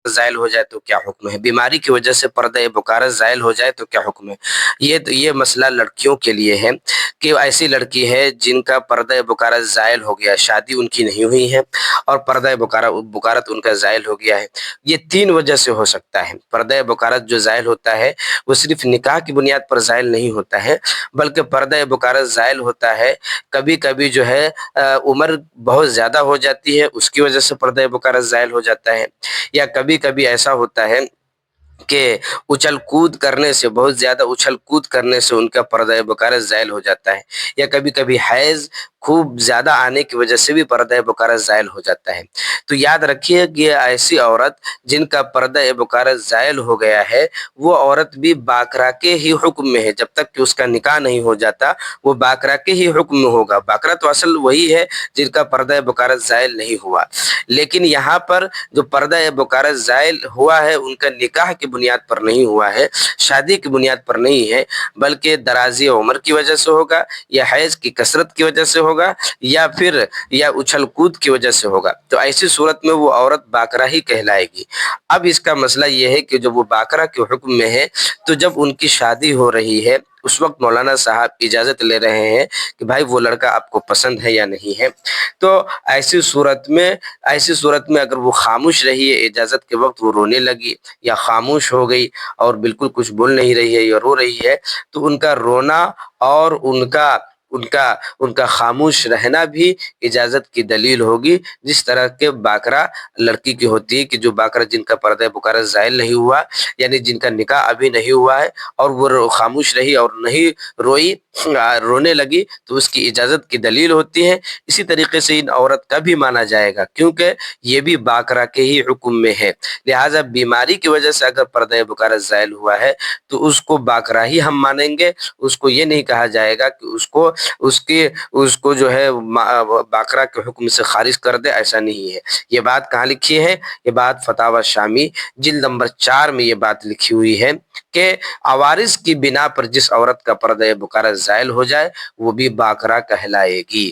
زائل ہو جائے تو کیا حکم ہے، بیماری کی وجہ سے پردہ بکارت زائل ہو جائے تو کیا حکم ہے۔ یہ مسئلہ لڑکیوں کے لیے ہے کہ ایسی لڑکی ہے جن کا پردہ بکارت زائل ہو گیا، شادی ان کی نہیں ہوئی ہے اور پردہ بکارت ان کا زائل ہو گیا ہے۔ یہ تین وجہ سے ہو سکتا ہے۔ پردہ بکارت جو زائل ہوتا ہے وہ صرف نکاح کی بنیاد پر زائل نہیں ہوتا ہے، بلکہ پردہ بکارت زائل ہوتا ہے کبھی کبھی جو ہے عمر بہت زیادہ ہو جاتی ہے، اس کی وجہ سے پردہ بکارت زائل ہو جاتا ہے، یا کبھی کبھی ایسا ہوتا ہے کہ اچھل کود کرنے سے، بہت زیادہ اچھل کود کرنے سے ان کا پردہ بکارت زائل ہو جاتا ہے، یا کبھی کبھی حیض خوب زیادہ آنے کی وجہ سے بھی پردہ بکارت زائل ہو جاتا ہے۔ تو یاد رکھیے کہ ایسی عورت جن کا پردہ بکارت زائل ہو گیا ہے وہ عورت بھی باکرہ کے ہی حکم میں ہے، جب تک کہ اس کا نکاح نہیں ہو جاتا وہ باکرہ کے ہی حکم میں ہوگا۔ باکرہ تو اصل وہی ہے جن کا پردہ بکارت زائل نہیں ہوا، لیکن یہاں پر جو پردہ بکارت زائل ہوا ہے ان کا نکاح کی بنیاد پر نہیں ہوا ہے، شادی کی بنیاد پر نہیں ہے، بلکہ درازی عمر کی وجہ سے ہوگا، یا حیض کی کثرت کی وجہ سے ہوگا، یا اچھل کود کی وجہ سے ہوگا۔ تو ایسی صورت میں وہ عورت باکرہ ہی کہلائے گی۔ اب اس کا مسئلہ یہ ہے کہ جب وہ باکرہ کے حکم میں ہے تو جب ان کی شادی ہو رہی ہے اس وقت مولانا صاحب اجازت لے رہے ہیں کہ بھائی وہ لڑکا آپ کو پسند ہے یا نہیں ہے، تو ایسی صورت میں اگر وہ خاموش رہی ہے اجازت کے وقت، وہ رونے لگی یا خاموش ہو گئی اور بالکل کچھ بول نہیں رہی ہے یا رو رہی ہے، تو ان کا رونا اور ان کا خاموش رہنا بھی اجازت کی دلیل ہوگی، جس طرح کے باکرہ لڑکی کی ہوتی ہے کہ جو باکرہ جن کا پردہ بکارت زائل نہیں ہوا، یعنی جن کا نکاح ابھی نہیں ہوا ہے اور وہ خاموش رہی اور نہیں روئی، رونے لگی، تو اس کی اجازت کی دلیل ہوتی ہے۔ اسی طریقے سے ان عورت کا بھی مانا جائے گا کیونکہ یہ بھی باکرہ کے ہی حکم میں ہے، لہٰذا بیماری کی وجہ سے اگر پردہ بکارت زائل ہوا ہے تو اس کو باکرہ ہی ہم مانیں گے، اس کو یہ نہیں کہا جائے گا کہ اس کو جو ہے باکرہ کے حکم سے خارج کر دے، ایسا نہیں ہے۔ یہ بات کہاں لکھی ہے؟ یہ بات فتاوی شامی جلد نمبر 4 میں یہ بات لکھی ہوئی ہے کہ عوارض کی بنا پر جس عورت کا پردہ بکارت زائل ہو جائے وہ بھی باکرہ کہلائے گی۔